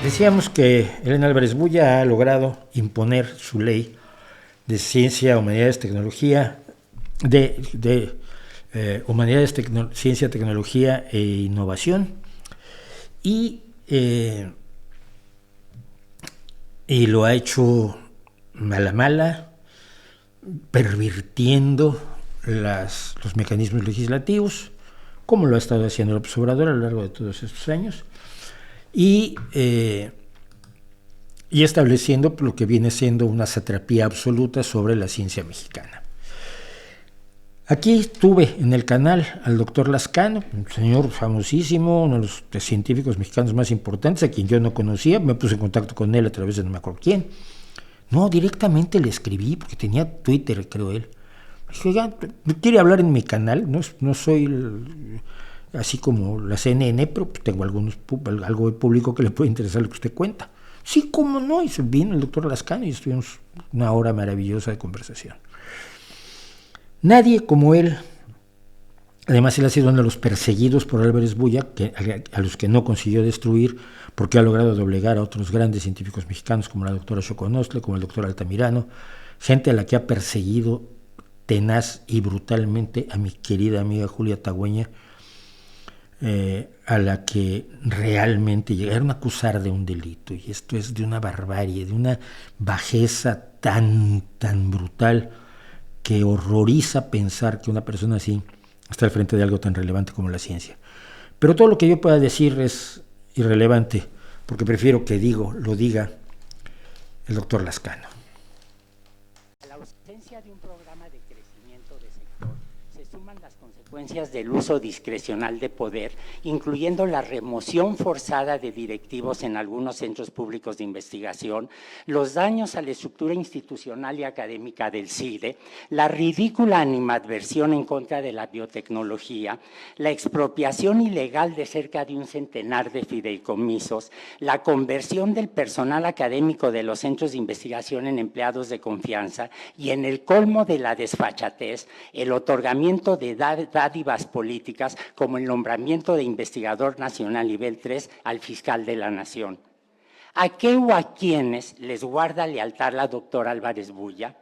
Decíamos que Elena Álvarez Bulla ha logrado imponer su ley de ciencia, humanidades, tecnología, humanidades, ciencia, tecnología e innovación, y lo ha hecho a la mala, pervirtiendo los mecanismos legislativos, como lo ha estado haciendo López Obrador a lo largo de todos estos años, y estableciendo lo que viene siendo una satrapía absoluta sobre la ciencia mexicana. Aquí tuve en el canal al doctor Lascano, un señor famosísimo, uno de los científicos mexicanos más importantes, a quien yo no conocía. Me puse en contacto con él a través de no me acuerdo quién. No, directamente le escribí, porque tenía Twitter, creo él. Dije, ya, quiere hablar en mi canal, no soy así como la CNN, pero tengo algo de público que le puede interesar lo que usted cuenta. Sí, cómo no, y vino el doctor Lascano y estuvimos una hora maravillosa de conversación. Nadie como él, además él ha sido uno de los perseguidos por Álvarez Bulla, a los que no consiguió destruir, porque ha logrado doblegar a otros grandes científicos mexicanos, como la doctora Xoconostle, como el doctor Altamirano, gente a la que ha perseguido tenaz y brutalmente a mi querida amiga Julia Tagüeña, a la que realmente llegaron a acusar de un delito, y esto es de una barbarie, de una bajeza tan brutal, que horroriza pensar que una persona así está al frente de algo tan relevante como la ciencia. Pero todo lo que yo pueda decir es irrelevante, porque prefiero que lo diga el doctor Lascano. A la ausencia de un programa de crecimiento de sector se suman las consecuencias del uso discrecional de poder, incluyendo la remoción forzada de directivos en algunos centros públicos de investigación, los daños a la estructura institucional y académica del CIDE, la ridícula animadversión en contra de la biotecnología, la expropiación ilegal de cerca de un centenar de fideicomisos, la conversión del personal académico de los centros de investigación en empleados de confianza y, en el colmo de la desfachatez, el otorgamiento de dádivas políticas como el nombramiento de investigador nacional nivel 3 al fiscal de la Nación. ¿A qué o a quiénes les guarda lealtad la doctora Álvarez Bulla?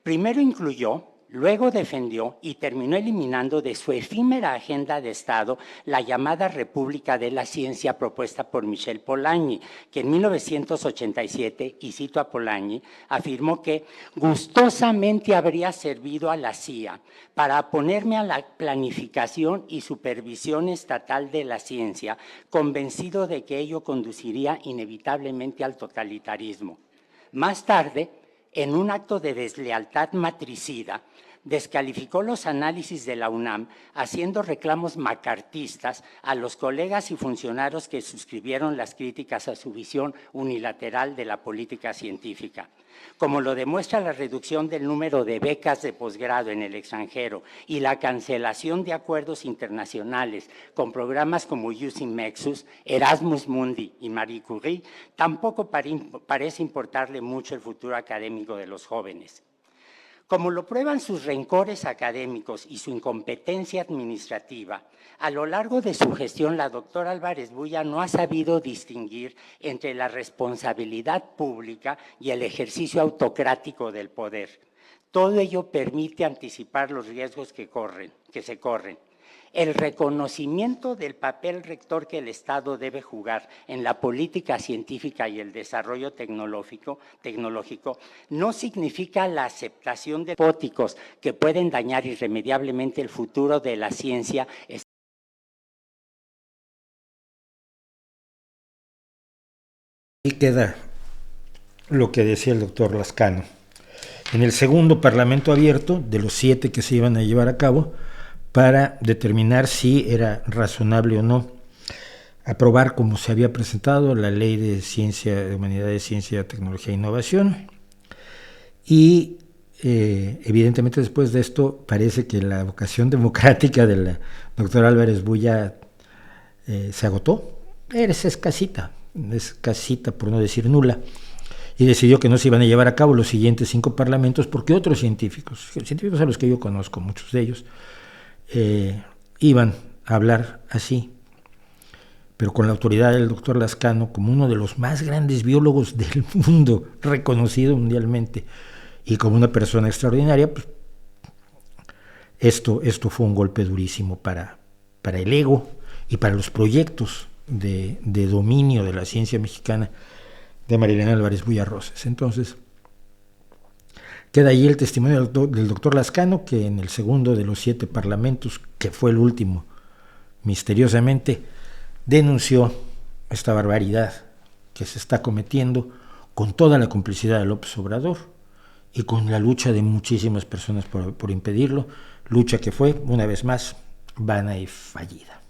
Primero incluyó, luego defendió y terminó eliminando de su efímera agenda de Estado la llamada República de la Ciencia propuesta por Michel Polanyi, que en 1987, y cito a Polanyi, afirmó que gustosamente habría servido a la CIA para oponerme a la planificación y supervisión estatal de la ciencia, convencido de que ello conduciría inevitablemente al totalitarismo. Más tarde, en un acto de deslealtad matricida, descalificó los análisis de la UNAM, haciendo reclamos macartistas a los colegas y funcionarios que suscribieron las críticas a su visión unilateral de la política científica. Como lo demuestra la reducción del número de becas de posgrado en el extranjero y la cancelación de acuerdos internacionales con programas como UC Mexus, Erasmus Mundi y Marie Curie, tampoco parece importarle mucho el futuro académico de los jóvenes. Como lo prueban sus rencores académicos y su incompetencia administrativa, a lo largo de su gestión la doctora Álvarez Bulla no ha sabido distinguir entre la responsabilidad pública y el ejercicio autocrático del poder. Todo ello permite anticipar los riesgos que se corren. El reconocimiento del papel rector que el Estado debe jugar en la política científica y el desarrollo tecnológico no significa la aceptación de despóticos que pueden dañar irremediablemente el futuro de la ciencia. Ahí queda lo que decía el doctor Lascano. En el segundo Parlamento abierto, de los 7 que se iban a llevar a cabo, para determinar si era razonable o no aprobar, como se había presentado, la Ley de Ciencia, de Humanidades, Ciencia, Tecnología e Innovación. Y evidentemente después de esto parece que la vocación democrática de la doctora Álvarez Bulla se agotó. Es escasita por no decir nula, y decidió que no se iban a llevar a cabo los siguientes 5 parlamentos porque otros científicos a los que yo conozco, muchos de ellos, iban a hablar así. pero con la autoridad del doctor Lascano como uno de los más grandes biólogos del mundo, reconocido mundialmente, y como una persona extraordinaria, pues esto fue un golpe durísimo para el ego y para los proyectos de dominio de la ciencia mexicana de María Álvarez Buiarroses. Entonces, queda allí el testimonio del doctor Lascano, que en el segundo de los 7 parlamentos, que fue el último, misteriosamente denunció esta barbaridad que se está cometiendo con toda la complicidad de López Obrador y con la lucha de muchísimas personas por impedirlo, lucha que fue, una vez más, vana y fallida.